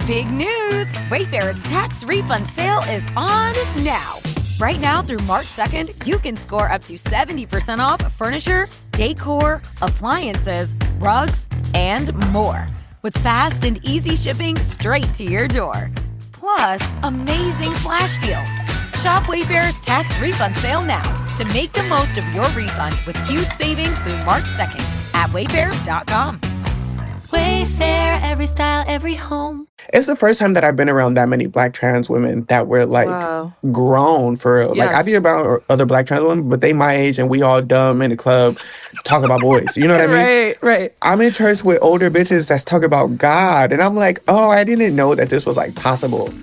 Big news! Wayfair's tax refund sale is on now. Right now through March 2nd, you can score up to 70% off furniture, decor, appliances, rugs, and more. With fast and easy shipping straight to your door. Plus, amazing flash deals. Shop Wayfair's tax refund sale now to make the most of your refund with huge savings through March 2nd at wayfair.com. Wayfair, every style, every home. It's the first time that I've been around that many Black trans women that were grown for real. Yes. Like I be about other Black trans women, but they my age and we all dumb in the club talking about boys. You know what I mean? Right. I'm in church with older bitches that's talking about God, and I'm like, oh, I didn't know that this was like possible.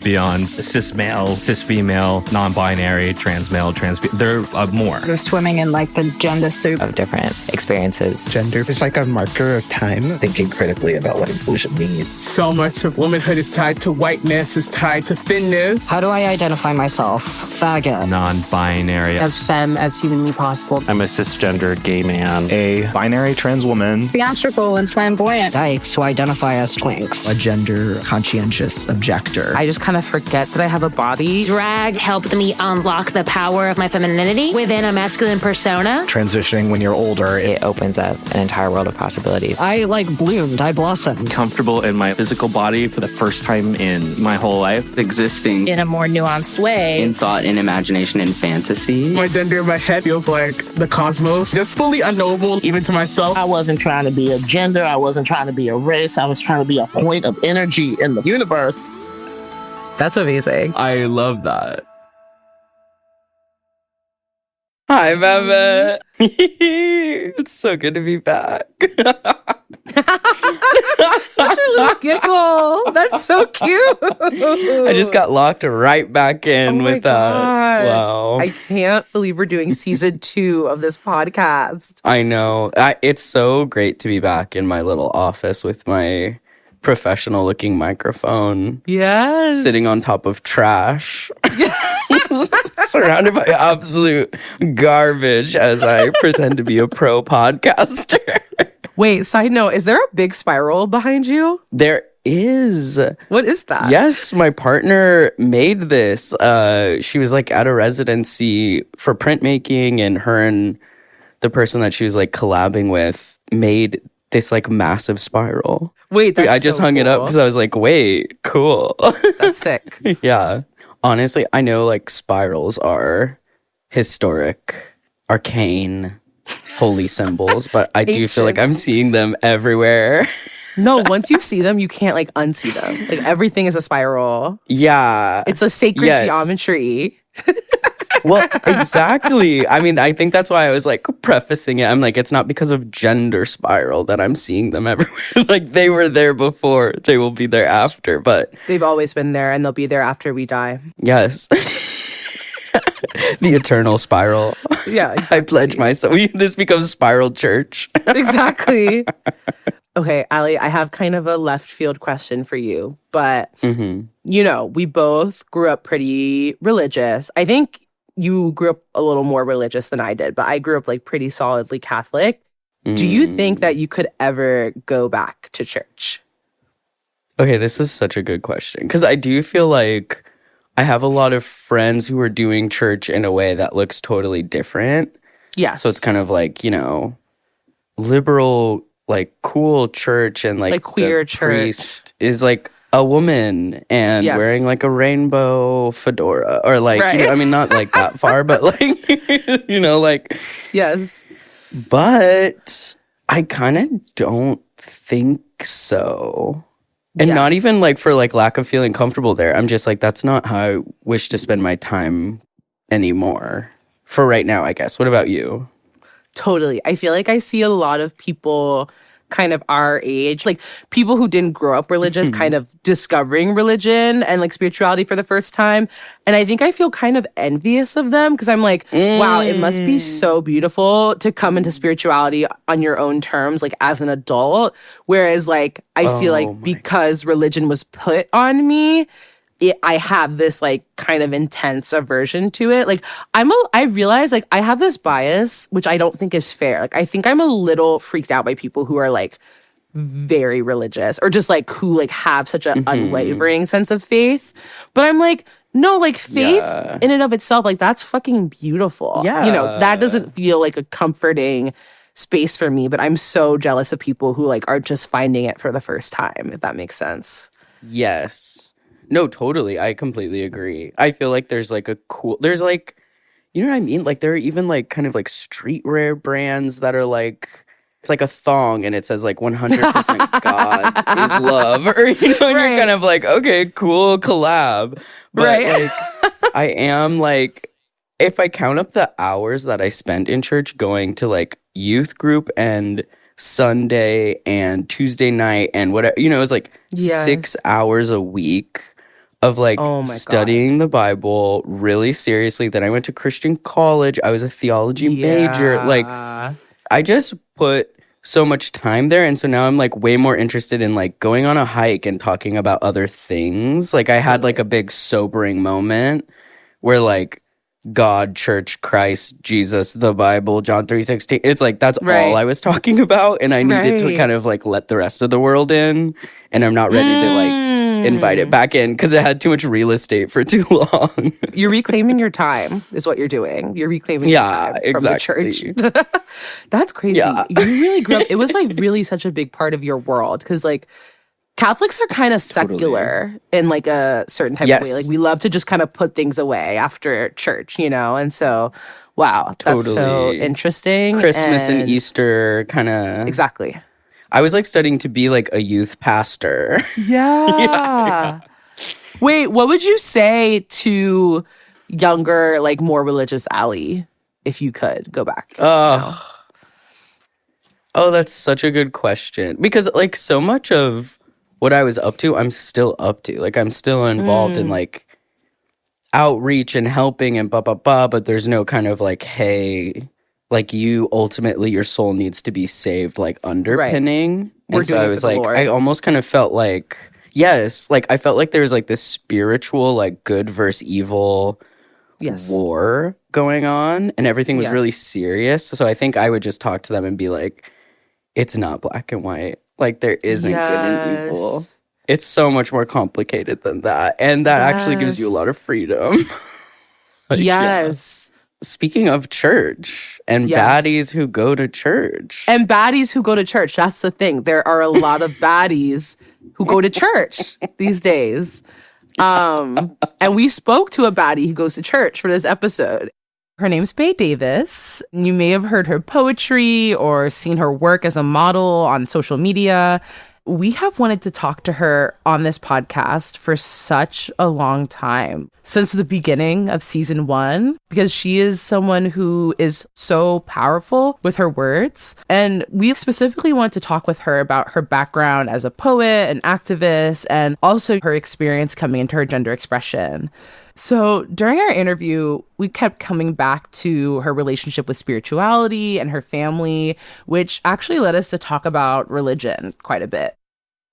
Beyond cis male, cis female, non-binary, trans male, there are more. They're swimming in like the gender soup of different experiences. Gender is like a marker of time. Thinking critically about what inclusion means. So much of womanhood is tied to whiteness, is tied to thinness. How do I identify myself? Faggot. Non-binary. As femme as humanly possible. I'm a cisgender gay man. A binary trans woman. Theatrical and flamboyant. Dykes who identify as twinks. A gender conscientious objector. I just kind of forget that I have a body. Drag helped me unlock the power of my femininity within a masculine persona. Transitioning when you're older, it opens up an entire world of possibilities. I bloomed. I blossomed. Comfortable in my physical body for the first time in my whole life. Existing in a more nuanced way. In thought, in imagination, in fantasy. My gender in my head feels like the cosmos. Just fully unknowable, even to myself. I wasn't trying to be a gender. I wasn't trying to be a race. I was trying to be a point of energy in the universe. That's amazing. I love that. Hi, Babette. It's so good to be back. That's your little giggle. That's so cute. I just got locked right back in with that. Wow. I can't believe we're doing season 2 of this podcast. I know. It's so great to be back in my little office with my professional looking microphone. Yes. Sitting on top of trash. Surrounded by absolute garbage as I pretend to be a pro podcaster. Wait, side note, is there a big spiral behind you? There is. What is that? Yes, my partner made this. She was like at a residency for printmaking, and her and the person that she was like collabing with made this like massive spiral. Wait, that's I just hung it up because I was like, wait, cool. That's sick. Yeah. Honestly, I know like spirals are historic, arcane, holy symbols, but I do feel like I'm seeing them everywhere. No, once you see them, you can't like unsee them. Like everything is a spiral. Yeah. It's a sacred geometry. Well, exactly. I mean, I think that's why I was like prefacing it. I'm like, it's not because of gender spiral that I'm seeing them everywhere. Like they were there before, they will be there after, but they've always been there and they'll be there after we die. Yes. The eternal spiral. Yeah, exactly. I pledge myself. This becomes Spiral Church. Exactly. Okay, Allie, I have kind of a left field question for you, but you know, we both grew up pretty religious. I think you grew up a little more religious than I did, but I grew up like pretty solidly Catholic. Do you think that you could ever go back to church? Okay, this is such a good question because I do feel like I have a lot of friends who are doing church in a way that looks totally different. Yeah. So it's kind of like, you know, liberal, like cool church, and like queer the church priest is like a woman and wearing like a rainbow fedora or like, you know, I mean, not like that far, but like, you know, like. Yes. But I kind of don't think so. And not even like for like lack of feeling comfortable there. I'm just like, that's not how I wish to spend my time anymore. For right now, I guess. What about you? Totally. I feel like I see a lot of people kind of our age, like people who didn't grow up religious, kind of discovering religion and like spirituality for the first time. And I think I feel kind of envious of them because I'm like, wow, it must be so beautiful to come into spirituality on your own terms, like as an adult. Whereas like, I feel like because religion was put on me, I have this like kind of intense aversion to it. Like I realize like I have this bias, which I don't think is fair. Like I think I'm a little freaked out by people who are like very religious or just like who like have such an unwavering sense of faith. But I'm like, no, like faith in and of itself, like that's fucking beautiful. Yeah. You know, that doesn't feel like a comforting space for me, but I'm so jealous of people who like are just finding it for the first time, if that makes sense. Yes. No, totally. I completely agree. I feel like there's like there's like, you know what I mean? Like there are even like kind of like streetwear brands that are like, it's like a thong and it says like 100% God is love. Or, you know, and you're kind of like, okay, cool collab. But like, I am like, if I count up the hours that I spent in church going to like youth group and Sunday and Tuesday night and whatever, you know, it was like 6 hours a week of like studying the Bible really seriously. Then I went to Christian college. I was a theology major. Like, I just put so much time there. And so now I'm like way more interested in like going on a hike and talking about other things. Like I had like a big sobering moment where like God, church, Christ, Jesus, the Bible, John 3:16. It's like that's all I was talking about. And I needed to kind of like let the rest of the world in. And I'm not ready to like invite it back in because it had too much real estate for too long. You're reclaiming your time is what you're doing. You're reclaiming your time from the church. That's crazy. Yeah. You really grew up. It was like really such a big part of your world because like Catholics are kind of secular in like a certain type of way. Like we love to just kind of put things away after church, you know? And so, wow, that's so interesting. Christmas and Easter kind of. Exactly. I was like studying to be like a youth pastor. Yeah. Wait, what would you say to younger, like more religious Allie if you could go back? Oh, that's such a good question. Because like so much of what I was up to, I'm still up to. Like I'm still involved in like outreach and helping and but there's no kind of like, hey, like you ultimately your soul needs to be saved like underpinning. And so I was like, I almost kind of felt like, like I felt like there was like this spiritual like good versus evil war going on and everything was really serious. So I think I would just talk to them and be like, it's not black and white. Like there isn't good and evil. It's so much more complicated than that. And that actually gives you a lot of freedom. Speaking of church and baddies who go to church. And baddies who go to church. That's the thing. There are a lot of baddies who go to church these days. And we spoke to a baddie who goes to church for this episode. Her name's Bae Davis. You may have heard her poetry or seen her work as a model on social media. We have wanted to talk to her on this podcast for such a long time, since the beginning of season 1, because she is someone who is so powerful with her words. And we specifically want to talk with her about her background as a poet and activist, and also her experience coming into her gender expression. So during our interview, we kept coming back to her relationship with spirituality and her family, which actually led us to talk about religion quite a bit.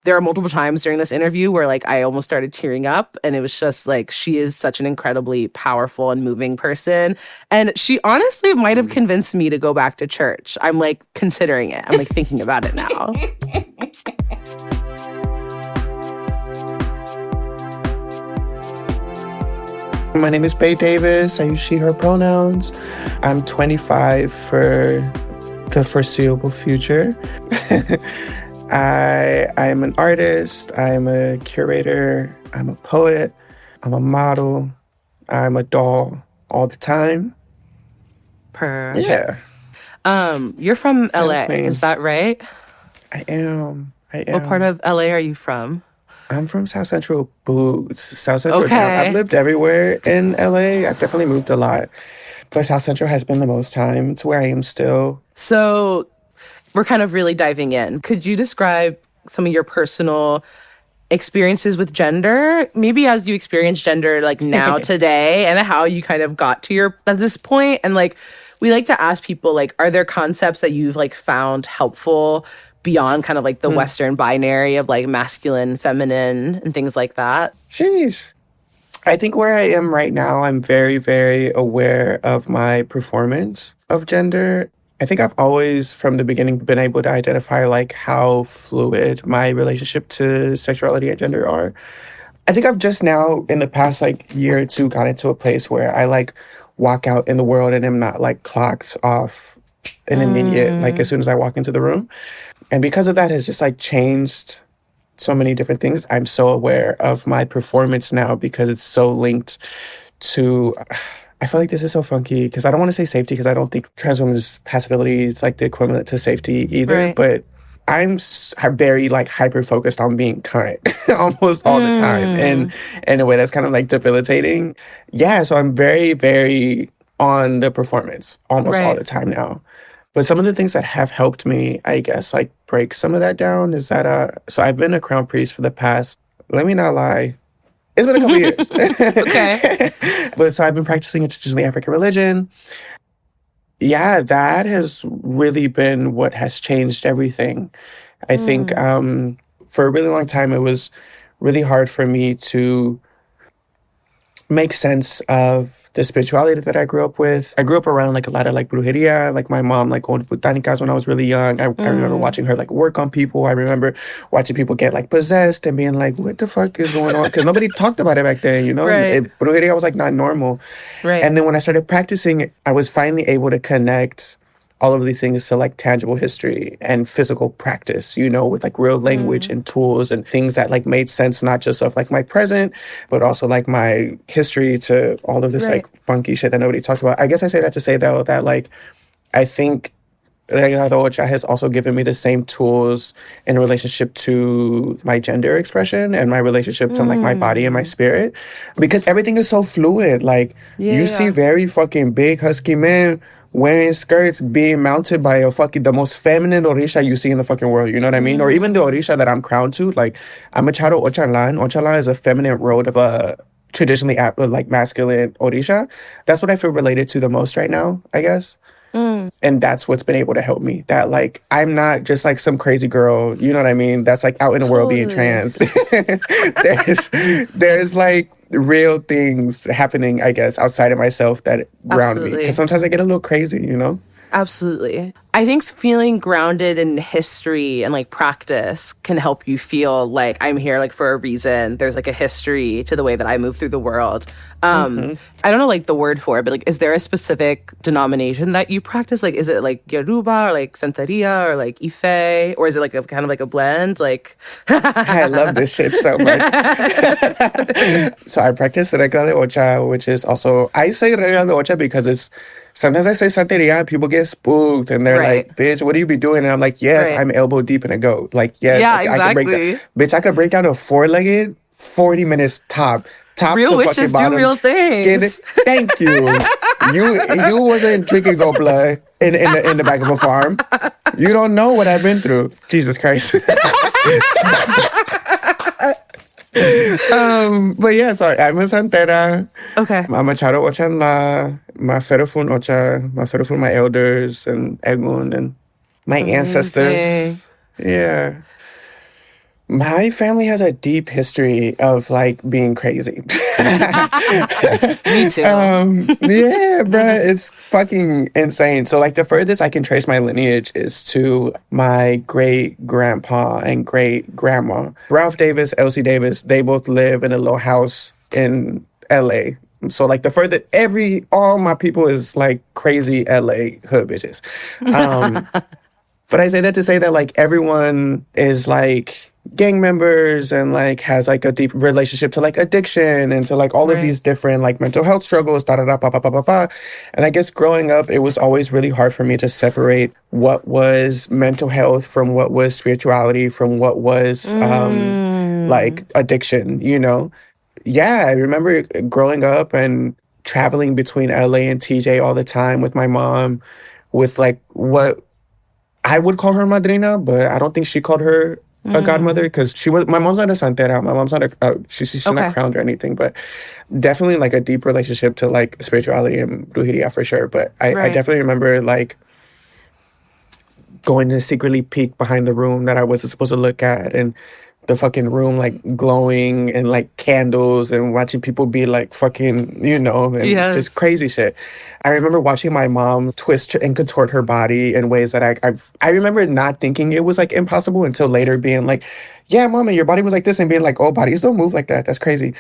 There are multiple times during this interview where like I almost started tearing up, and it was just like she is such an incredibly powerful and moving person. And she honestly might have convinced me to go back to church. I'm like considering it. I'm like thinking about it now. My name is Bae Davis. I use she, her pronouns. I'm 25 for the foreseeable future. I am an artist. I'm a curator. I'm a poet. I'm a model. I'm a doll all the time. Yeah. You're from LA, is that right? I am. What part of LA are you from? I'm from South Central Boots. South Central. I've lived everywhere in LA. I've definitely moved a lot. But South Central has been the most time. It's where I am still. So we're kind of really diving in. Could you describe some of your personal experiences with gender? Maybe as you experience gender like now today, and how you kind of got to at this point. And like we like to ask people like, are there concepts that you've like found helpful beyond kind of like the Western binary of like masculine, feminine, and things like that? Jeez. I think where I am right now, I'm very, very aware of my performance of gender. I think I've always, from the beginning, been able to identify like how fluid my relationship to sexuality and gender are. I think I've just now, in the past like year or two, gotten to a place where I like walk out in the world and am not like clocked off an immediate, like as soon as I walk into the room. And because of that has just like changed so many different things. I'm so aware of my performance now because it's so linked to... I feel like this is so funky because I don't want to say safety because I don't think trans women's passability is like the equivalent to safety either. Right. But I'm very like hyper focused on being kind almost all the time, and in a way that's kind of like debilitating. Yeah, so I'm very, very on the performance almost all the time now. But some of the things that have helped me, I guess, like break some of that down is that so I've been a crown priest for the past, let me not lie, it's been a couple years. Okay. But so I've been practicing a traditionally African religion. Yeah, that has really been what has changed everything. I think for a really long time, it was really hard for me to make sense of the spirituality that I grew up with. I grew up around like a lot of like brujería, like my mom like going to botanicas when I was really young. I remember watching her like work on people. I remember watching people get like possessed and being like, what the fuck is going on? Because nobody talked about it back then, you know? Right. Brujería was like not normal. Right. And then when I started practicing, I was finally able to connect all of these things to like tangible history and physical practice, you know, with like real language and tools and things that like made sense, not just of like my present, but also like my history to all of this like funky shit that nobody talks about. I guess I say that to say though that like, I think Reina de Ocha has also given me the same tools in relationship to my gender expression and my relationship to like my body and my spirit, because everything is so fluid. Like you see very fucking big husky men wearing skirts being mounted by the most feminine orisha you see in the fucking world, you know what I mean? Or even the orisha that I'm crowned to, like I'm a charo Ochalan. Ochalan is a feminine road of a traditionally like masculine orisha. That's what I feel related to the most right now, I guess. And that's what's been able to help me. That like I'm not just like some crazy girl, you know what I mean? That's like out in the world being trans. there's like real things happening, I guess, outside of myself that ground me. Because sometimes I get a little crazy, you know? Absolutely. I think feeling grounded in history and like practice can help you feel like I'm here like for a reason. There's like a history to the way that I move through the world. I don't know like the word for it, but like is there a specific denomination that you practice? Like is it like Yoruba or like Santeria or like Ife? Or is it like a kind of like a blend? Like I love this shit so much. So I practice Regla de Ocha, which is also, I say Regla de Ocha because it's, sometimes I say Santeria and people get spooked and they're like, bitch, what do you be doing? And I'm like, yes, I'm elbow deep in a goat. Like, yes, yeah, like, exactly. I could break down a four-legged 40 minutes top real witches do real things. Thank you. You wasn't drinking goat blood in the back of a farm. You don't know what I've been through. Jesus Christ. But yeah, so I'm a Santera. Okay. I'm a Charo Ochanla, my Ferofun Ocha, my Ferofun, my elders, and Egun, and my ancestors. Yeah. My family has a deep history of like being crazy. Me too. Yeah, bruh, it's fucking insane. So like the furthest I can trace my lineage is to my great grandpa and great grandma. Ralph Davis, Elsie Davis, they both live in a little house in LA. So like the further all my people is like crazy LA hood bitches. But I say that to say that like everyone is like gang members and like has like a deep relationship to like addiction and to like all of these different like mental health struggles, And I guess growing up, it was always really hard for me to separate what was mental health from what was spirituality, from what was like addiction, you know? Yeah, I remember growing up and traveling between LA and TJ all the time with my mom, with like what I would call her madrina, but I don't think she called her a godmother, because my mom's not a santera. My mom's not she's not crowned or anything, but definitely like a deep relationship to like spirituality and brujería for sure. But I definitely remember like going to secretly peek behind the room that I wasn't supposed to look at and the fucking room like glowing and like candles and watching people be like fucking, you know, and just crazy shit. I remember watching my mom twist and contort her body in ways that I remember not thinking it was like impossible until later being like, yeah, mama, your body was like this, and being like, oh, bodies don't move like that. That's crazy.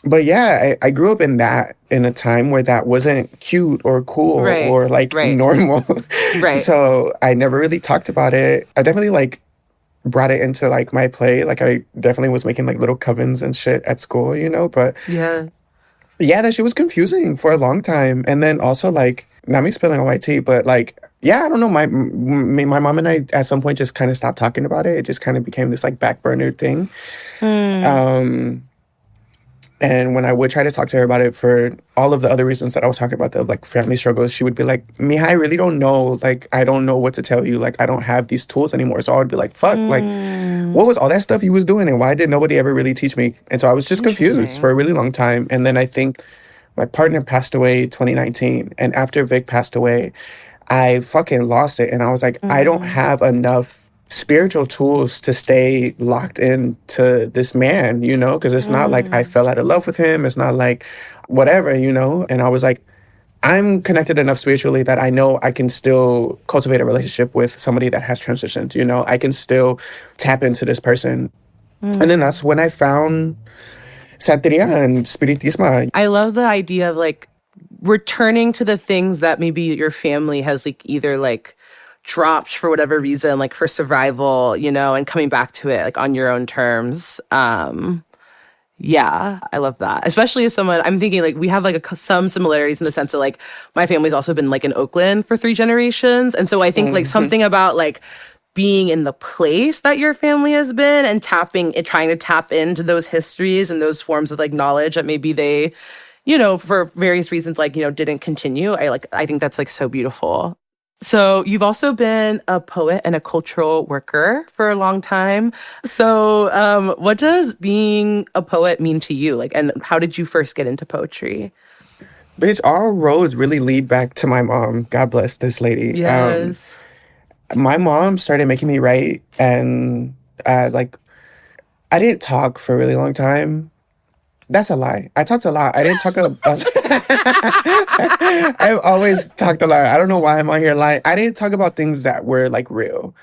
But yeah, I grew up in a time where that wasn't cute or cool or like normal. Right. So I never really talked about it. I definitely like brought it into like my play. Like I definitely was making like little covens and shit at school, you know, but yeah, that shit was confusing for a long time. And then also like, not me spilling on my tea, but like, yeah, I don't know. My mom and I at some point just kind of stopped talking about it. It just kind of became this like back burner thing. And when I would try to talk to her about it for all of the other reasons that I was talking about, the like family struggles, she would be like, Mija, I really don't know. Like, I don't know what to tell you. Like, I don't have these tools anymore. So I would be like, fuck, like, what was all that stuff you was doing? And why did nobody ever really teach me? And so I was just confused for a really long time. And then I think my partner passed away 2019. And after Vic passed away, I fucking lost it. And I was like, I don't have enough spiritual tools to stay locked into this man, you know, because it's not like I fell out of love with him. It's not like whatever, you know. And I was like, I'm connected enough spiritually that I know I can still cultivate a relationship with somebody that has transitioned, you know. I can still tap into this person. And then that's when I found Santeria and Spiritismo. I love the idea of like returning to the things that maybe your family has like either like dropped for whatever reason, like for survival, you know, and coming back to it like on your own terms. Yeah, I love that. Especially as someone, I'm thinking like we have like some similarities in the sense that like my family's also been like in Oakland for 3 generations. And so I think like something about like being in the place that your family has been and trying to tap into those histories and those forms of like knowledge that maybe they, you know, for various reasons, like, you know, didn't continue. I think that's like so beautiful. So you've also been a poet and a cultural worker for a long time. So what does being a poet mean to you? Like, and how did you first get into poetry? Bitch, all roads really lead back to my mom. God bless this lady. Yes. My mom started making me write, and like, I didn't talk for a really long time. That's a lie. I talked a lot. I didn't talk a I've always talked a lot. I don't know why I'm on here lying. I didn't talk about things that were like real.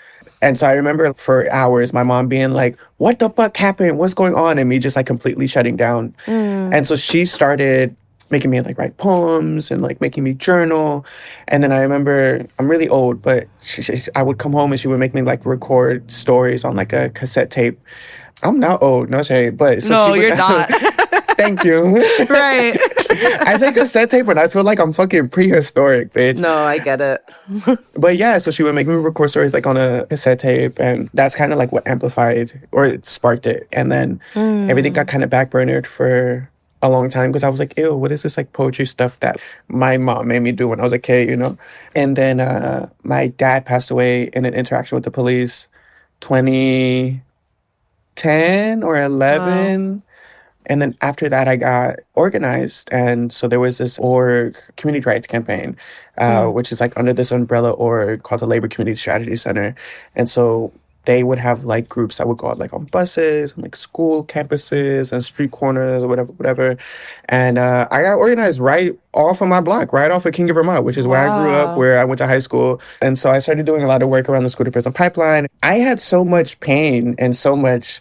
And so I remember for hours, my mom being like, what the fuck happened? What's going on? And me just like completely shutting down. And so she started making me like write poems and like making me journal. And then I remember, I'm really old, but I would come home and she would make me like record stories on like a cassette tape. I'm not old, no shade, but so no, you're not. Thank you. Right. I say cassette tape, but I feel like I'm fucking prehistoric, bitch. No, I get it. But yeah, so she would make me record stories like on a cassette tape, and that's kind of like what amplified or it sparked it. And then everything got kind of backburnered for a long time because I was like, ew, what is this like poetry stuff that my mom made me do when I was a kid, you know? And then my dad passed away in an interaction with the police 2010 or 11. Wow. And then after that, I got organized. And so there was this org, community rights campaign, which is like under this umbrella org called the Labor Community Strategy Center. And so they would have like groups that would go out like on buses and like school campuses and street corners or whatever. And I got organized right off of my block, right off of King of Vermont, which is where I grew up, where I went to high school. And so I started doing a lot of work around the school to prison pipeline. I had so much pain and so much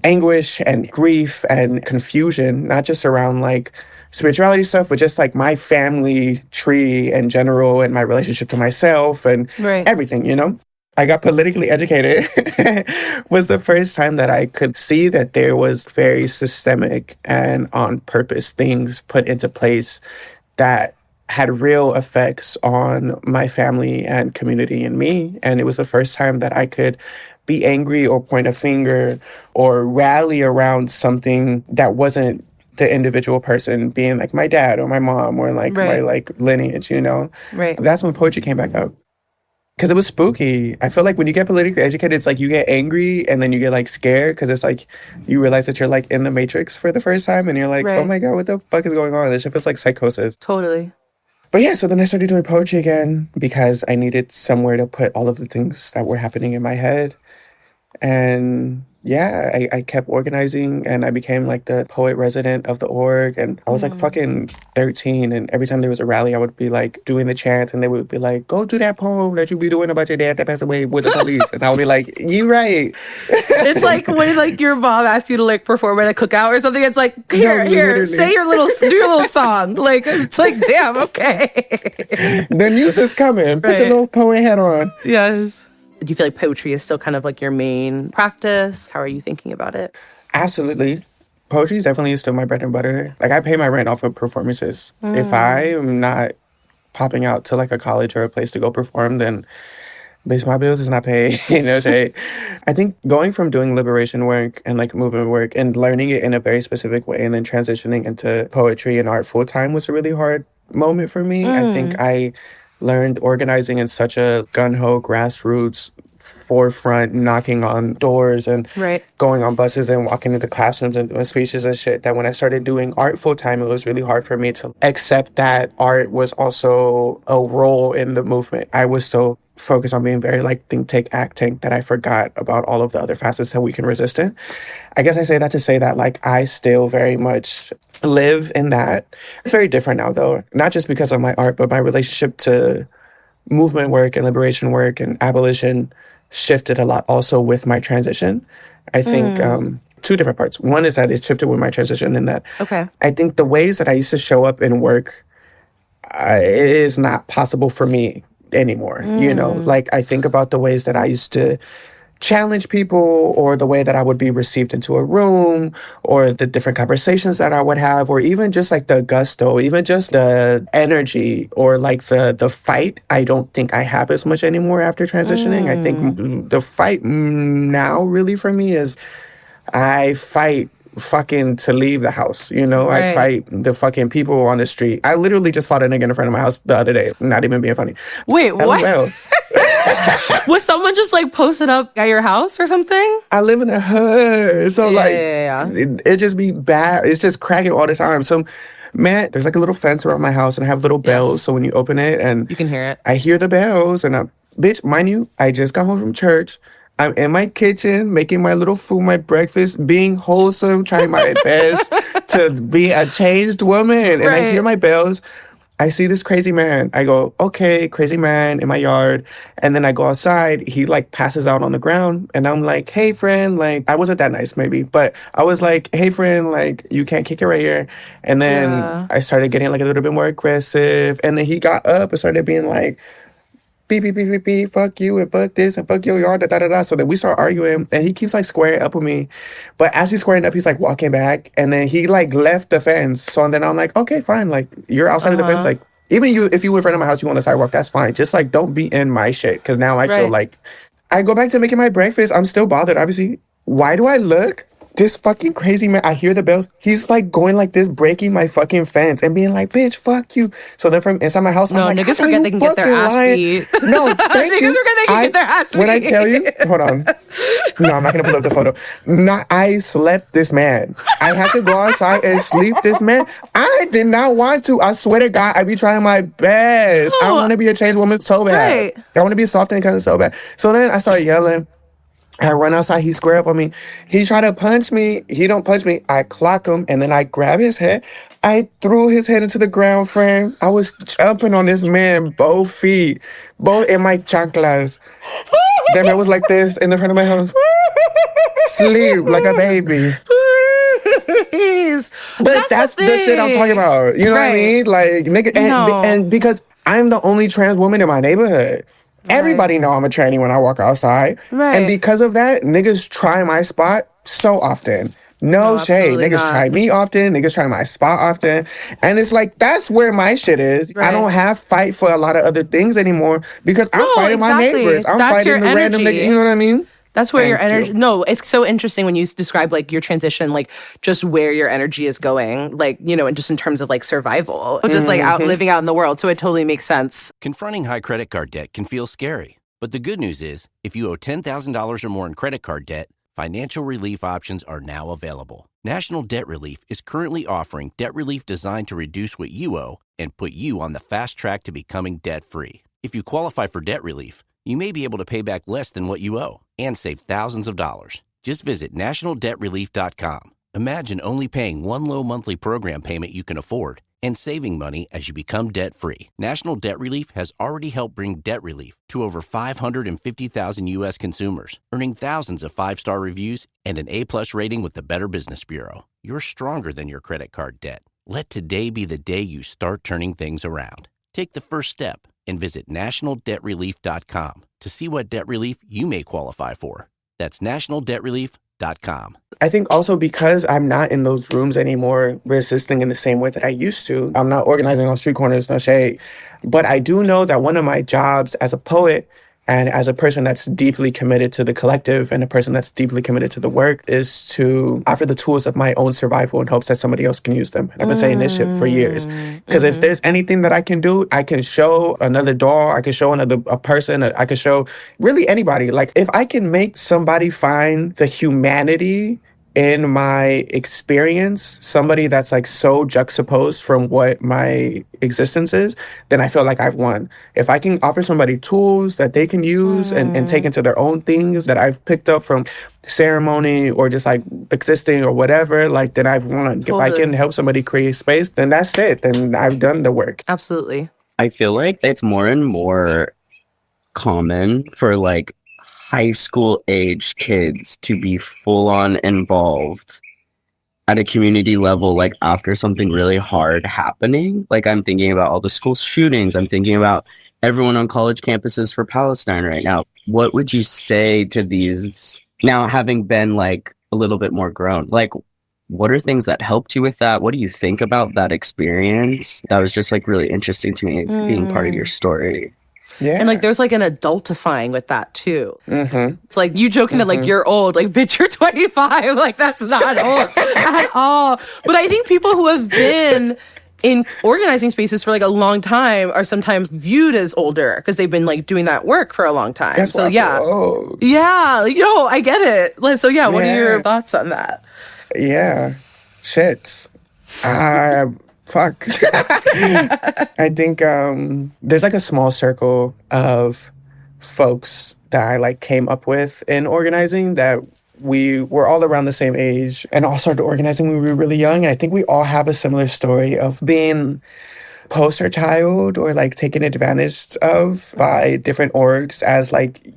anguish and grief and confusion, not just around like spirituality stuff, but just like my family tree in general and my relationship to myself and everything, you know? I got politically educated was the first time that I could see that there was very systemic and on purpose things put into place that had real effects on my family and community and me. And it was the first time that I could be angry or point a finger or rally around something that wasn't the individual person being like my dad or my mom or like my like lineage, you know? That's when poetry came back up. Because it was spooky. I feel like when you get politically educated, it's like you get angry and then you get like scared because it's like you realize that you're like in the Matrix for the first time and you're like, oh my God, what the fuck is going on? This shit feels like psychosis. Totally. But yeah, so then I started doing poetry again because I needed somewhere to put all of the things that were happening in my head. And I kept organizing and I became like the poet resident of the org. And I was like fucking 13. And every time there was a rally, I would be like doing the chant and they would be like, go do that poem that you be doing about your dad that passed away with the police. And I would be like, you right. It's like when like your mom asks you to like perform at a cookout or something. It's like, here, say your little, do your little song. Like, it's like, damn, okay. The news is coming. Put your little poet hat on. Yes. Do you feel like poetry is still kind of like your main practice? How are you thinking about it? Absolutely. Poetry is definitely still my bread and butter. Like, I pay my rent off of performances. If I am not popping out to like a college or a place to go perform, then bitch, my bills is not paid. You know, I think going from doing liberation work and like movement work and learning it in a very specific way and then transitioning into poetry and art full time was a really hard moment for me. I think I learned organizing in such a gung-ho, grassroots, forefront, knocking on doors and going on buses and walking into classrooms and doing speeches and shit, that when I started doing art full-time, it was really hard for me to accept that art was also a role in the movement. I was so focused on being very like think, take, act, tank that I forgot about all of the other facets that we can resist in. I guess I say that to say that like I still very much live in that. It's very different now though, not just because of my art, but my relationship to movement work and liberation work and abolition shifted a lot also with my transition. I think two different parts. One is that it shifted with my transition in that I think the ways that I used to show up in work it is not possible for me anymore. You know, like I think about the ways that I used to challenge people or the way that I would be received into a room or the different conversations that I would have or even just like the gusto, even just the energy or like the fight. I don't think I have as much anymore after transitioning. I think the fight now really for me is I fight fucking to leave the house, you know? I fight the fucking people on the street. I literally just fought a nigga in front of my house the other day. Not even being funny. Wait, what? Was someone just like posted up at your house or something? I live in a hood. So it just be bad. It's just cracking all the time. So man, there's like a little fence around my house and I have little bells. So when you open it and you can hear it. I hear the bells and bitch, mind you, I just got home from church. I'm in my kitchen, making my little food, my breakfast, being wholesome, trying my best to be a changed woman. And I hear my bells. I see this crazy man. I go, okay, crazy man in my yard. And then I go outside. He like passes out on the ground. And I'm like, hey, friend, like, I wasn't that nice maybe. But I was like, hey, friend, like, you can't kick it right here. And then I started getting like a little bit more aggressive. And then he got up and started being like, beep, beep, beep, beep, beep, fuck you and fuck this and fuck your yard, da-da-da-da. So then we start arguing and he keeps like squaring up with me. But as he's squaring up, he's like walking back and then he like left the fence. So then I'm like, okay, fine. Like you're outside of the fence. Like even you, if you were in front of my house, you on the sidewalk, that's fine. Just like don't be in my shit. Cause now I feel like I go back to making my breakfast. I'm still bothered. Obviously, why do I look? This fucking crazy man, I hear the bells. He's like going like this, breaking my fucking fence and being like, bitch, fuck you. So then from inside my house, I'm like, niggas forget they can get their ass beat. No, thank you. Niggas forget they can get their ass beat. When I tell you, hold on. No, I'm not going to pull up the photo. I slept this man. I had to go outside and sleep this man. I did not want to. I swear to God, I be trying my best. I want to be a changed woman so bad. I want to be soft and kind of so bad. So then I started yelling. I run outside, he square up on me. He tried to punch me. He don't punch me. I clock him, and then I grab his head. I threw his head into the ground, friend. I was jumping on this man, both feet, both in my chanclas. Then I was like this in the front of my house. Sleep like a baby. But that's the shit I'm talking about. You know what I mean? Like, nigga, and because I'm the only trans woman in my neighborhood. Everybody know I'm a tranny when I walk outside. And because of that, niggas try my spot so often. No shade. Niggas try me often. Niggas try my spot often. And it's like, that's where my shit is. I don't have fight for a lot of other things anymore because I'm fighting my neighbors. I'm fighting the random niggas. You know what I mean? That's where your energy... No, it's so interesting when you describe like your transition, like just where your energy is going, like, you know, and just in terms of like survival, just like living out in the world. So it totally makes sense. Confronting high credit card debt can feel scary. But the good news is, if you owe $10,000 or more in credit card debt, financial relief options are now available. National Debt Relief is currently offering debt relief designed to reduce what you owe and put you on the fast track to becoming debt-free. If you qualify for debt relief, you may be able to pay back less than what you owe and save thousands of dollars. Just visit nationaldebtrelief.com. Imagine only paying one low monthly program payment you can afford and saving money as you become debt-free. National Debt Relief has already helped bring debt relief to over 550,000 U.S. consumers, earning thousands of five-star reviews and an A-plus rating with the Better Business Bureau. You're stronger than your credit card debt. Let today be the day you start turning things around. Take the first step and visit nationaldebtrelief.com to see what debt relief you may qualify for. That's nationaldebtrelief.com. I think also because I'm not in those rooms anymore resisting in the same way that I used to. I'm not organizing on street corners, no shade. But I do know that one of my jobs as a poet and as a person that's deeply committed to the collective and a person that's deeply committed to the work is to offer the tools of my own survival in hopes that somebody else can use them. And I've been saying this shit for years. Because if there's anything that I can do, I can show another doll, I can show a person, I can show really anybody. Like if I can make somebody find the humanity in my experience, somebody that's like so juxtaposed from what my existence is, then I feel like I've won. If I can offer somebody tools that they can use and take into their own things that I've picked up from ceremony or just like existing or whatever, like then I've won. Totally. If I can help somebody create space, then that's it. Then I've done the work. Absolutely. I feel like it's more and more common for like high school age kids to be full on involved at a community level, like after something really hard happening. Like I'm thinking about all the school shootings. I'm thinking about everyone on college campuses for Palestine right now. What would you say to these now, having been like a little bit more grown? Like, what are things that helped you with that? What do you think about that experience? That was just like really interesting to me, being part of your story. Yeah. And like there's like an adultifying with that too. It's like you joking that like you're old, like bitch, you're 25. Like that's not old at all. But I think people who have been in organizing spaces for like a long time are sometimes viewed as older because they've been like doing that work for a long time. That's so yeah, like, you know, I get it. Like, so yeah, what are your thoughts on that? Yeah, shit. Fuck. I think there's like a small circle of folks that I like came up with in organizing that we were all around the same age and all started organizing when we were really young. And I think we all have a similar story of being poster child or like taken advantage of by different orgs as like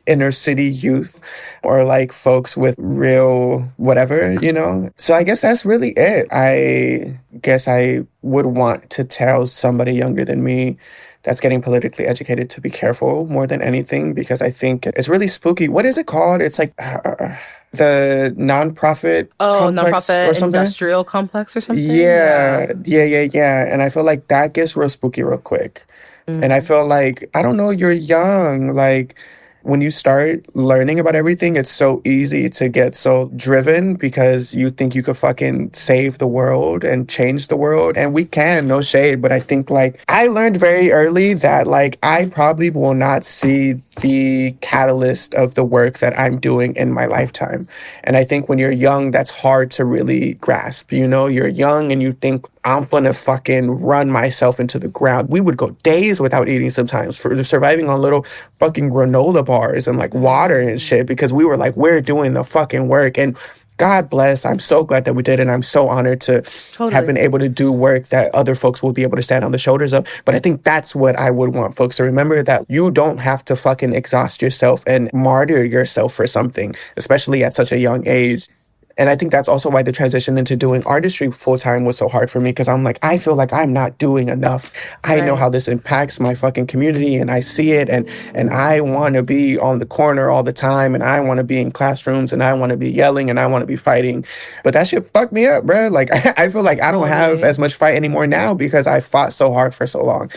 inner city youth or like folks with real whatever, you know? So I guess that's really it. I guess I would want to tell somebody younger than me that's getting politically educated to be careful more than anything, because I think it's really spooky. What is it called? It's like the nonprofit complex nonprofit or something? Industrial complex or something? Yeah. And I feel like that gets real spooky real quick. And I feel like, I don't know, you're young, like, when you start learning about everything, it's so easy to get so driven because you think you could fucking save the world and change the world. And we can, no shade. But I think like I learned very early that like I probably will not see the catalyst of the work that I'm doing in my lifetime. And I think when you're young, that's hard to really grasp. You know, you're young and you think I'm gonna fucking run myself into the ground. We would go days without eating sometimes, for surviving on little fucking granola bars and like water and shit, because we were like, we're doing the fucking work. And God bless, I'm so glad that we did, and I'm so honored to have been able to do work that other folks will be able to stand on the shoulders of. But I think that's what I would want folks to remember, that you don't have to fucking exhaust yourself and martyr yourself for something, especially at such a young age. And I think that's also why the transition into doing artistry full-time was so hard for me, because I'm like, I feel like I'm not doing enough. I know how this impacts my fucking community, and I see it, and I want to be on the corner all the time, and I want to be in classrooms, and I want to be yelling, and I want to be fighting. But that shit fucked me up, bro. Like, I feel like I don't have as much fight anymore now because I fought so hard for so long.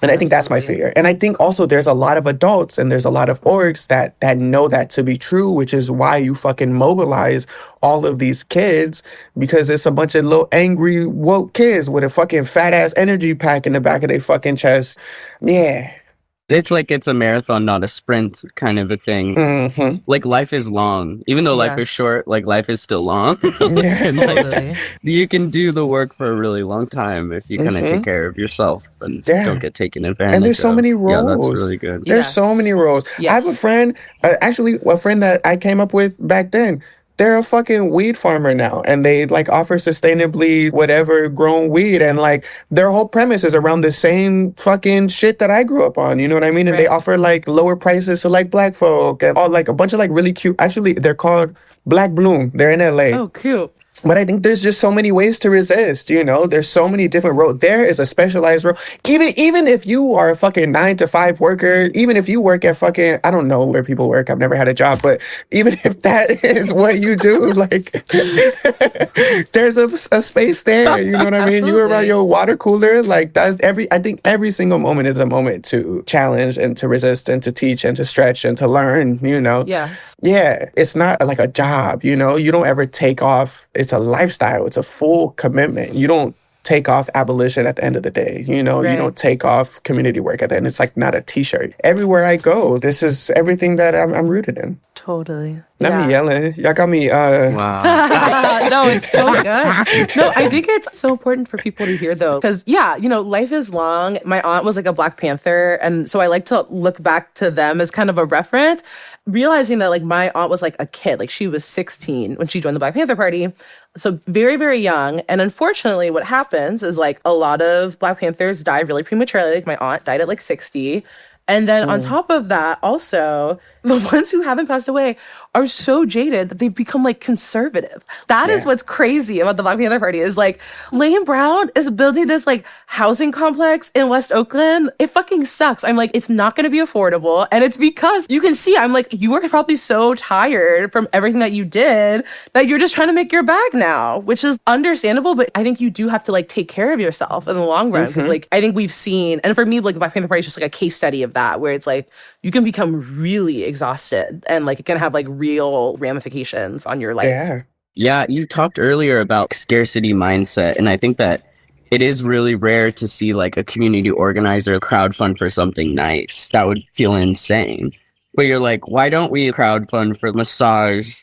And I think that's my fear. And I think also there's a lot of adults and there's a lot of orgs that know that to be true, which is why you fucking mobilize all of these kids, because it's a bunch of little angry woke kids with a fucking fat ass energy pack in the back of their fucking chest. Yeah. It's like it's a marathon, not a sprint kind of a thing. Mm-hmm. Like life is long. Even though life is short, like life is still long. And, like, you can do the work for a really long time if you kind of take care of yourself and don't get taken advantage of. And there's so many roles. Yeah, that's really good. There's so many roles. I have a friend, actually a friend that I came up with back then. They're a fucking weed farmer now, and they like offer sustainably whatever grown weed, and like their whole premise is around the same fucking shit that I grew up on. You know what I mean? And they offer like lower prices to like black folk and all like a bunch of like really cute. Actually, they're called Black Bloom. They're in LA. Oh, cute. But I think there's just so many ways to resist, you know? There's so many different roles. There is a specialized role. Even if you are a fucking 9-to-5 worker, even if you work at fucking, I don't know where people work. I've never had a job. But even if that is what you do, like, there's a space there. You know what I mean? You around your water cooler. Like, I think every single moment is a moment to challenge and to resist and to teach and to stretch and to learn, you know? Yes. Yeah. It's not like a job, you know? You don't ever take off. It's a lifestyle. It's a full commitment. You don't take off abolition at the end of the day. You know, you don't take off community work at the end. It's like not a t-shirt. Everywhere I go, this is everything that I'm rooted in. Totally. Not me yelling. Y'all got me. Wow. No, it's so good. No, I think it's so important for people to hear though, because you know, life is long. My aunt was like a Black Panther, and so I like to look back to them as kind of a reference, realizing that like my aunt was like a kid, like she was 16 when she joined the Black Panther Party, so very, very young. And unfortunately, what happens is like a lot of Black Panthers die really prematurely. Like my aunt died at like 60. And then on top of that, also, the ones who haven't passed away are so jaded that they've become like conservative. That is what's crazy about the Black Panther Party is like Layton Brown is building this like housing complex in West Oakland. It fucking sucks. I'm like, it's not going to be affordable. And it's because you can see, I'm like, you are probably so tired from everything that you did that you're just trying to make your bag now, which is understandable. But I think you do have to like take care of yourself in the long run. Because like, I think we've seen, and for me, like the Black Panther Party is just like a case study of that, where it's like, you can become really exhausted and like it can have like real ramifications on your life. Yeah, you talked earlier about scarcity mindset, and I think that it is really rare to see like a community organizer crowdfund for something nice. That would feel insane. But you're like, why don't we crowdfund for massage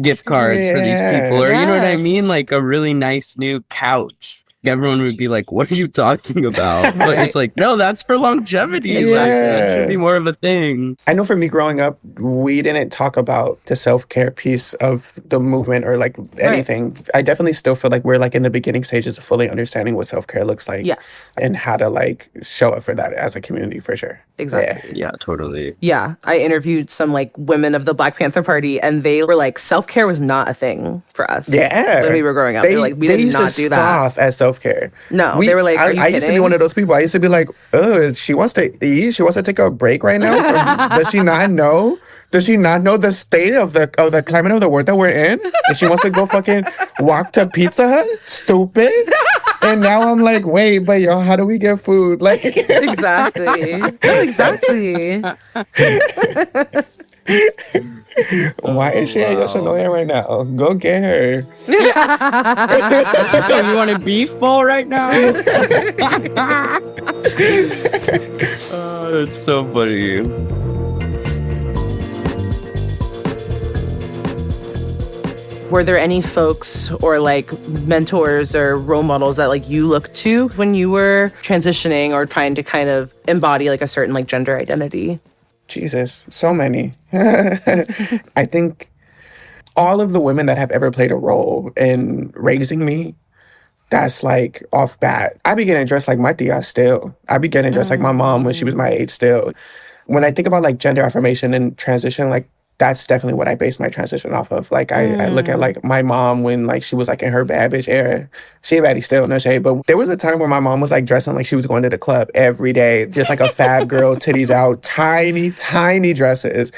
gift cards for these people? Or you know what I mean? Like a really nice new couch. Everyone would be like, what are you talking about? But it's like, no, that's for longevity. Exactly. That should be more of a thing. I know for me growing up, we didn't talk about the self-care piece of the movement or like anything. Right. I definitely still feel like we're like in the beginning stages of fully understanding what self-care looks like. Yes. And how to like show up for that as a community for sure. Exactly. Yeah, totally. Yeah. I interviewed some like women of the Black Panther Party and they were like, self-care was not a thing for us. Yeah. When we were growing up. They were like, we did not do that. Scoff at self-care. No, they were like, are you I used to be one of those people. I used to be like, she wants to eat. She wants to take a break right now. Does she not know? Does she not know the state of the climate of the world that we're in? And she wants to go fucking walk to Pizza Hut? Stupid. And now I'm like, wait, but y'all, how do we get food? Like exactly. Exactly. Why is she at Yoshinoya right now? Go get her. You want a beef bowl right now? Oh, it's so funny. Were there any folks or like mentors or role models that like you looked to when you were transitioning or trying to kind of embody like a certain like gender identity? Jesus, so many. I think all of the women that have ever played a role in raising me, that's like off bat. I be getting dressed like my tia still. I be getting dressed like my mom when she was my age still. When I think about like gender affirmation and transition, like that's definitely what I base my transition off of. Like I look at like my mom when like she was like in her bad bitch era. She a baddie still, no shade. But there was a time where my mom was like dressing like she was going to the club every day. Just like a fab girl, titties out, tiny, tiny dresses.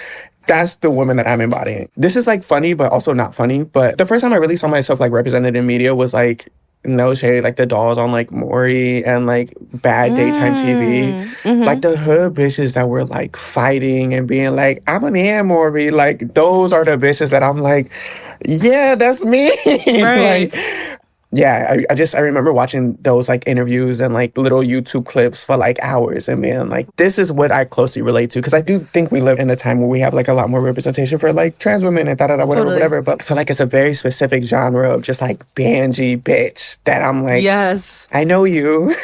That's the woman that I'm embodying. This is like funny, but also not funny. But the first time I really saw myself like represented in media was like, no shade, like the dolls on like Maury and like bad daytime TV. Like the hood bitches that were like fighting and being like, I'm a man, Maury. Like those are the bitches that I'm like, yeah, that's me. Right. Like yeah, I remember watching those like interviews and like little YouTube clips for like hours and being like, this is what I closely relate to. Because I do think we live in a time where we have like a lot more representation for like trans women and whatever. But I feel like it's a very specific genre of just like bangy bitch that I'm like, yes, I know you.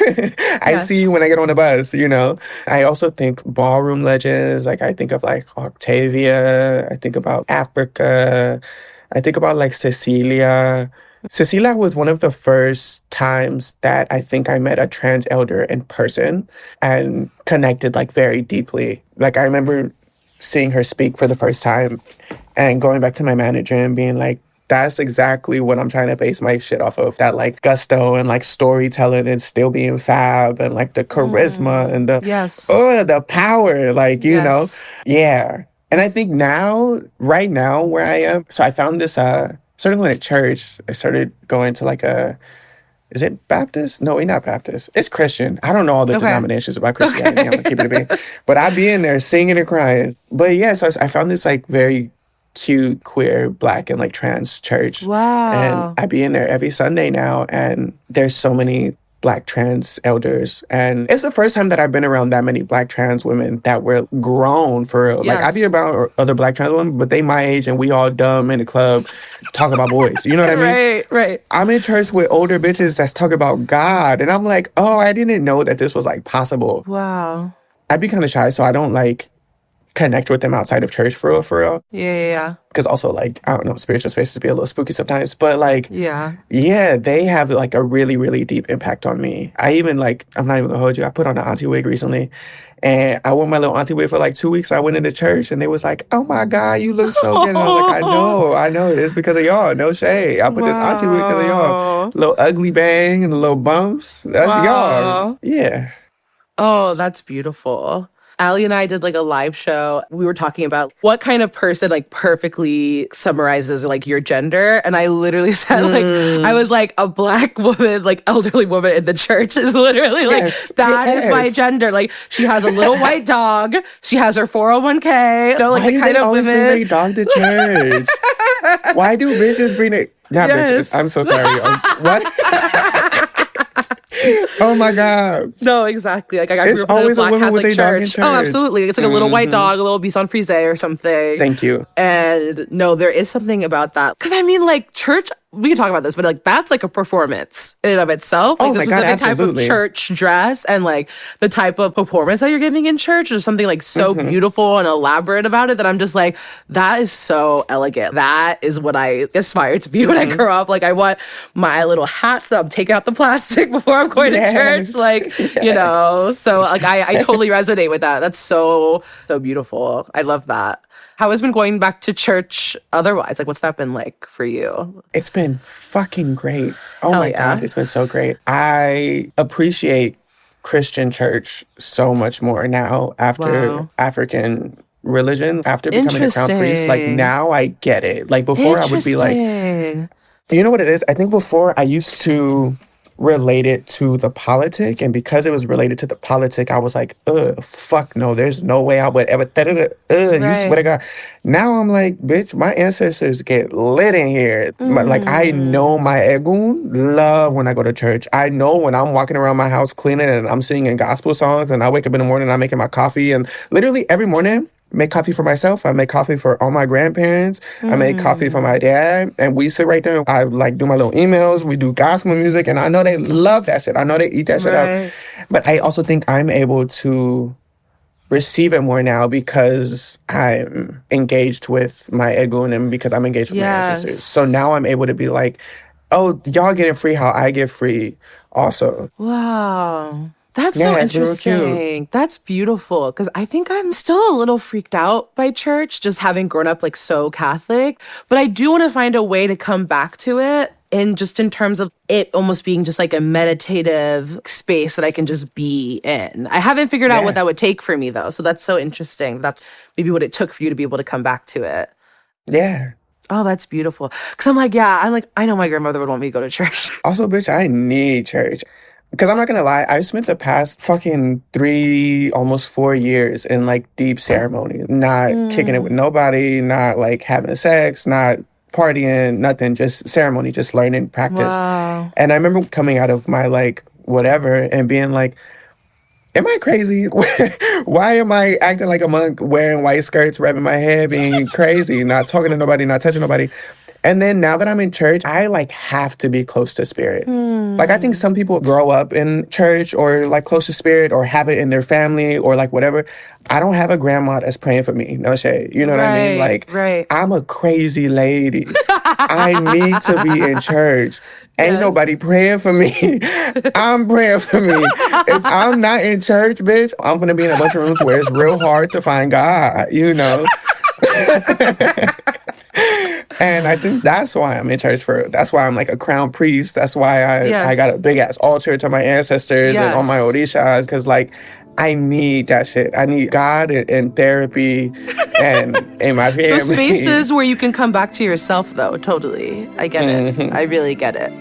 I see you when I get on the bus, you know? I also think ballroom legends. Like I think of like Octavia. I think about Africa. I think about like Cecilia. Cecilia was one of the first times that I think I met a trans elder in person and connected like very deeply. Like I remember seeing her speak for the first time and going back to my manager and being like, that's exactly what I'm trying to base my shit off of. That like gusto and like storytelling and still being fab and like the charisma and the the power, like, you know? Yeah. And I think right now where I am, so I found this started going to church. I started going to like is it Baptist? No, we're not Baptist. It's Christian. I don't know all the denominations about Christianity. I'm gonna keep it a bit. But I be in there singing and crying. But yeah, so I found this like very cute, queer, Black, and like trans church. Wow. And I be in there every Sunday now. And there's so many Black trans elders. And it's the first time that I've been around that many Black trans women that were grown for real. Like I be about other Black trans women, but they my age and we all dumb in the club talk about boys. You know what I mean? Right. I'm in church with older bitches that's talking about God. And I'm like, oh, I didn't know that this was like possible. Wow. I'd be kind of shy, so I don't like connect with them outside of church for real. Yeah. Because also, like, I don't know, spiritual spaces be a little spooky sometimes. But, like, yeah, they have, like, a really, really deep impact on me. I even, like, I'm not even going to hold you. I put on an auntie wig recently. And I wore my little auntie wig for, like, 2 weeks. I went into church, and they was like, oh, my God, you look so good. And I was like, I know. It's because of y'all. No shade. I put this auntie wig because of y'all. Little ugly bang and the little bumps. That's y'all. Yeah. Oh, that's beautiful. Allie and I did like a live show. We were talking about what kind of person like perfectly summarizes like your gender. And I literally said like, I was like a Black woman, like elderly woman in the church is literally like, that is my gender. Like she has a little white dog. She has her 401k. You know, like why the do kind they of always women. bring their dog to church? Why do bitches bring it? Not bitches. I'm so sorry. What? Oh my God. No, exactly. Like I grew up in a Black Catholic church. Oh, absolutely. It's like a little white dog, a little bison frise or something. Thank you. And no, there is something about that. Because I mean, like church, we can talk about this, but like that's like a performance in and of itself. Like oh the my God, specific type of absolutely. church dress and like the type of performance that you're giving in church is something like so beautiful and elaborate about it that I'm just like, that is so elegant. That is what I aspired to be when I grew up. Like I want my little hats that I'm taking out the plastic before I'm going to church. Like, you know, so like I totally resonate with that. That's so beautiful. I love that. How has been going back to church otherwise? Like, what's that been like for you? It's been fucking great. Oh Hell my yeah. God, it's been so great. I appreciate Christian church so much more now after African religion, after becoming a crown priest. Like now I get it. Like before I would be like, you know what it is? I think before I used to relate it to the politic, and because it was related to the politic, I was like, fuck no, there's no way I would ever, you swear to God. Now I'm like, bitch, my ancestors get lit in here. Like I know my egun love when I go to church. I know when I'm walking around my house cleaning and I'm singing gospel songs and I wake up in the morning and I'm making my coffee, and literally every morning make coffee for myself. I make coffee for all my grandparents. I make coffee for my dad. And we sit right there. I like do my little emails. We do gospel music. And I know they love that shit. I know they eat that shit up. But I also think I'm able to receive it more now because I'm engaged with my egun and because I'm engaged with my ancestors. So now I'm able to be like, oh, y'all getting free how I get free also. Wow. That's so interesting. That's beautiful. Because I think I'm still a little freaked out by church, just having grown up like so Catholic. But I do want to find a way to come back to it. And just in terms of it almost being just like a meditative space that I can just be in. I haven't figured out what that would take for me though. So that's so interesting. That's maybe what it took for you to be able to come back to it. Yeah. Oh, that's beautiful. Because I'm like, I know my grandmother would want me to go to church. Also, bitch, I need church. Because I'm not going to lie, I've spent the past fucking 3, almost 4 years in like deep ceremony. Not kicking it with nobody, not like having sex, not partying, nothing, just ceremony, just learning, practice. Wow. And I remember coming out of my like whatever and being like, am I crazy? Why am I acting like a monk, wearing white skirts, wrapping my hair, being crazy, not talking to nobody, not touching nobody? And then now that I'm in church, I like have to be close to spirit. Like I think some people grow up in church or like close to spirit or have it in their family or like whatever. I don't have a grandma that's praying for me. No shade. You know what I mean? Like I'm a crazy lady. I need to be in church. Ain't nobody praying for me. I'm praying for me. If I'm not in church, bitch, I'm gonna be in a bunch of rooms where it's real hard to find God, you know? And I think that's why I'm in church that's why I'm like a crown priest. That's why I got a big ass altar to my ancestors and all my orishas, because like I need that shit. I need God and therapy and in my family. Those spaces where you can come back to yourself, though. Totally. I get it. I really get it.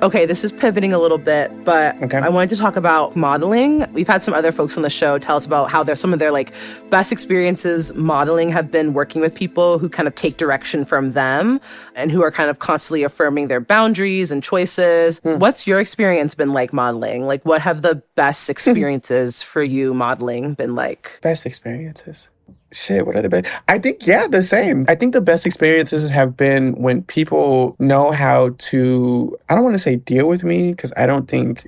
Okay, this is pivoting a little bit, but I wanted to talk about modeling. We've had some other folks on the show tell us about how some of their like best experiences modeling have been working with people who kind of take direction from them and who are kind of constantly affirming their boundaries and choices. What's your experience been like modeling? Like, what have the best experiences for you modeling been like? Best experiences. Shit, what are the best? I think, the same. I think the best experiences have been when people know how to, I don't want to say deal with me, because I don't think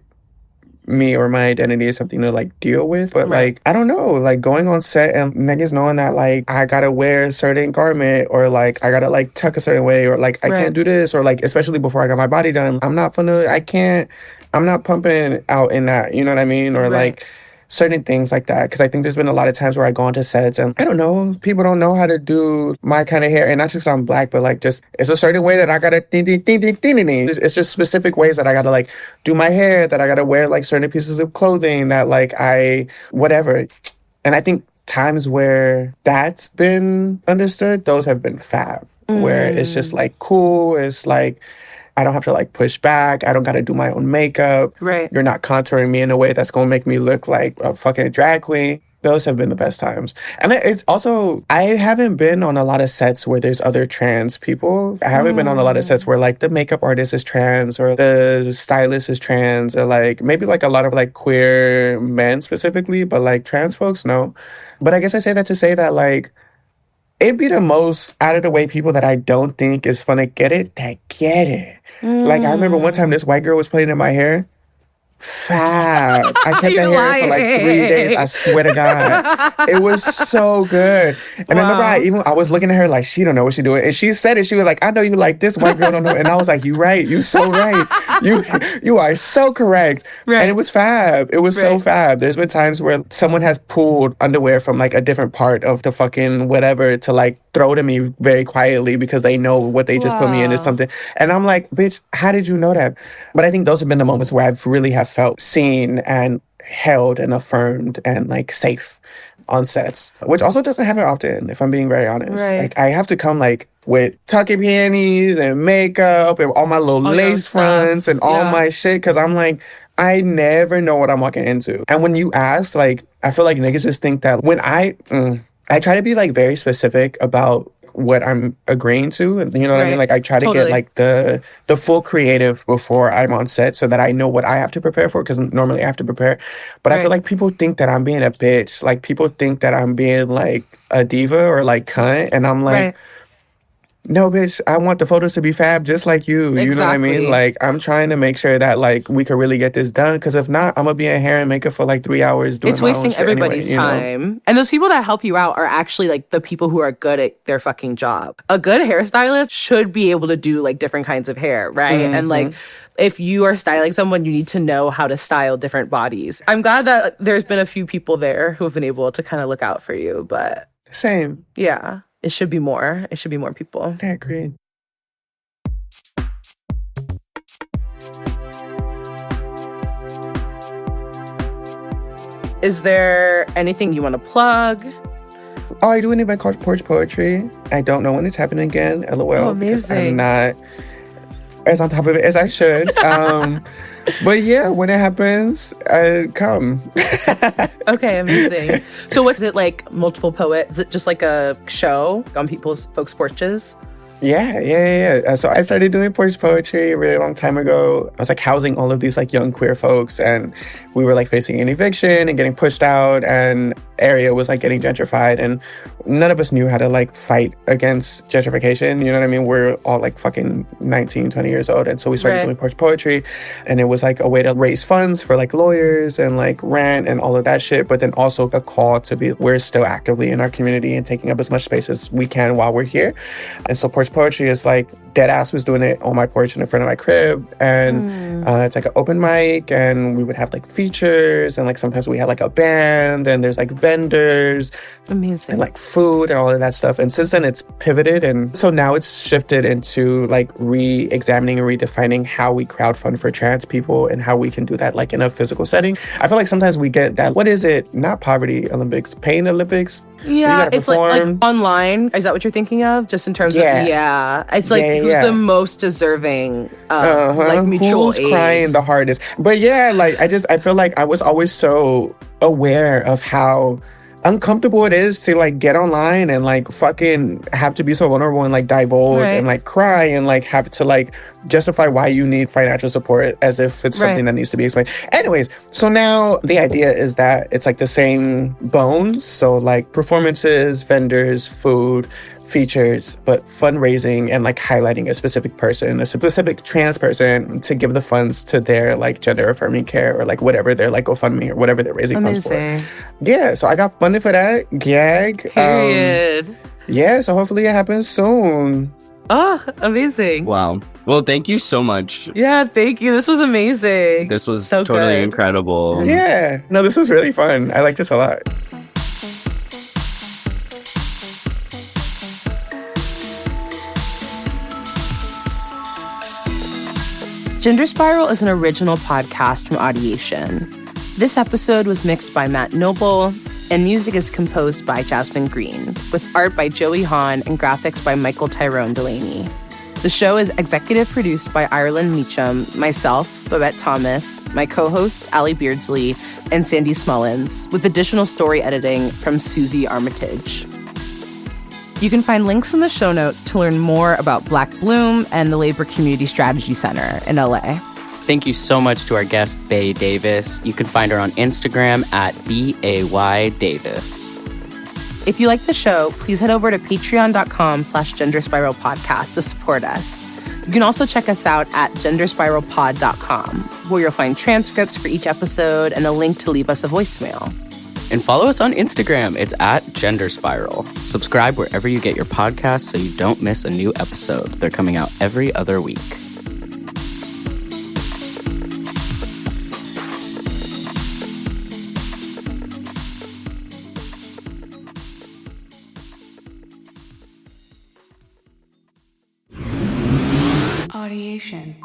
me or my identity is something to like deal with. But like, I don't know, like going on set and niggas knowing that like I gotta wear a certain garment or like I gotta like tuck a certain way or like I can't do this or like, especially before I got my body done, I'm not pumping out in that, you know what I mean? Or like, certain things like that, because I think there's been a lot of times where I go onto sets and I don't know, people don't know how to do my kind of hair, and not just I'm black, but like just it's a certain way that I gotta it's just specific ways that I gotta like do my hair, that I gotta wear like certain pieces of clothing, that like I whatever. And I think times where that's been understood, those have been fab, where it's just like cool, it's like I don't have to like push back. I don't got to do my own makeup. Right. You're not contouring me in a way that's going to make me look like a fucking drag queen. Those have been the best times. And it's also, I haven't been on a lot of sets where there's other trans people. I haven't been on a lot of sets where like the makeup artist is trans or the stylist is trans or like maybe like a lot of like queer men specifically, but like trans folks, no. But I guess I say that to say that like, it'd be the most out of the way people that I don't think is fun to get it, that get it. Like, I remember one time this white girl was playing in my hair. Fab. I kept that hair for like 3 days. I swear to God. It was so good. And I remember I was looking at her like, she don't know what she doing. And she said it. She was like, I know you like this white girl don't know. And I was like, you right. You so right. You are so correct. Right. And it was fab. It was so fab. There's been times where someone has pulled underwear from like a different part of the fucking whatever to like throw to me very quietly because they know what they just put me in is something. And I'm like, bitch, how did you know that? But I think those have been the moments where I've really have felt seen and held and affirmed and like safe on sets, which also doesn't happen often, if I'm being very honest. Like I have to come like with tucky panties and makeup and all my little lace fronts and all my shit, because I'm like, I never know what I'm walking into. And when you ask, like, I feel like niggas just think that when I try to be like very specific about what I'm agreeing to, and you know what I mean? Like I try to get like the full creative before I'm on set so that I know what I have to prepare for, because normally I have to prepare. But I feel like people think that I'm being a bitch. Like people think that I'm being like a diva or like cunt, and I'm like, no, bitch, I want the photos to be fab just like you. You know what I mean? Like, I'm trying to make sure that, like, we could really get this done. Because if not, I'm going to be in hair and makeup for, like, 3 hours doing it's my wasting own shit everybody's anyway, time. And those people that help you out are actually, like, the people who are good at their fucking job. A good hairstylist should be able to do, like, different kinds of hair, right? And, like, if you are styling someone, you need to know how to style different bodies. I'm glad that there's been a few people there who have been able to kind of look out for you, but... Same. Yeah. It should be more. It should be more people. I agree. Is there anything you want to plug? Oh, I do need my porch poetry. I don't know when it's happening again. LOL. Oh, amazing. I'm not as on top of it as I should. But yeah, when it happens, come. Okay, amazing. So what's it like, multiple poets? Is it just like a show on folks' porches? Yeah. So I started doing porch poetry a really long time ago. I was like housing all of these like young queer folks, and we were like facing an eviction and getting pushed out, and area was like getting gentrified, and none of us knew how to like fight against gentrification. You know what I mean? We're all like fucking 19, 20 years old. And so we started doing porch poetry, and it was like a way to raise funds for like lawyers and like rent and all of that shit. But then also a call to be, we're still actively in our community and taking up as much space as we can while we're here. And so porch poetry is like, Deadass was doing it on my porch in front of my crib, and it's like an open mic, and we would have like features, and like sometimes we had like a band, and there's like vendors, amazing, and like food and all of that stuff. And since then it's pivoted, and so now it's shifted into like re-examining and redefining how we crowdfund for trans people and how we can do that like in a physical setting. I feel like sometimes we get that, what is it, not poverty Olympics, pain Olympics. Yeah, it's like online. Is that what you're thinking of? Just in terms of, it's like who's the most deserving, like mutual who's aid. Crying the hardest. But yeah, like I feel like I was always so aware of how uncomfortable it is to like get online and like fucking have to be so vulnerable and like divulge and like cry and like have to like justify why you need financial support as if it's something that needs to be explained. Anyways, so now the idea is that it's like the same bones. So like performances, vendors, food, features, but fundraising and like highlighting a specific person, a specific trans person, to give the funds to their like gender affirming care or like whatever their like GoFundMe or whatever they're raising funds for. Yeah, so I got funded for that gag. Period. Yeah, so hopefully it happens soon. Oh, amazing. Wow. Well, thank you so much. Yeah, thank you. This was amazing. This was so totally good. incredible. Yeah. No, this was really fun. I like this a lot. Gender Spiral is an original podcast from Audiation. This episode was mixed by Matt Noble, and music is composed by Jasmine Green, with art by Joey Hahn and graphics by Michael Tyrone Delaney. The show is executive produced by Ireland Meacham, myself, Babette Thomas, my co-host, Allie Beardsley, and Sandy Smullins, with additional story editing from Susie Armitage. You can find links in the show notes to learn more about Black Bloom and the Labor Community Strategy Center in LA. Thank you so much to our guest, Bay Davis. You can find her on Instagram at BAYDavis. If you like the show, please head over to patreon.com/genderspiralpodcast to support us. You can also check us out at genderspiralpod.com, where you'll find transcripts for each episode and a link to leave us a voicemail. And follow us on Instagram. It's at Gender Spiral. Subscribe wherever you get your podcasts so you don't miss a new episode. They're coming out every other week. Audiation.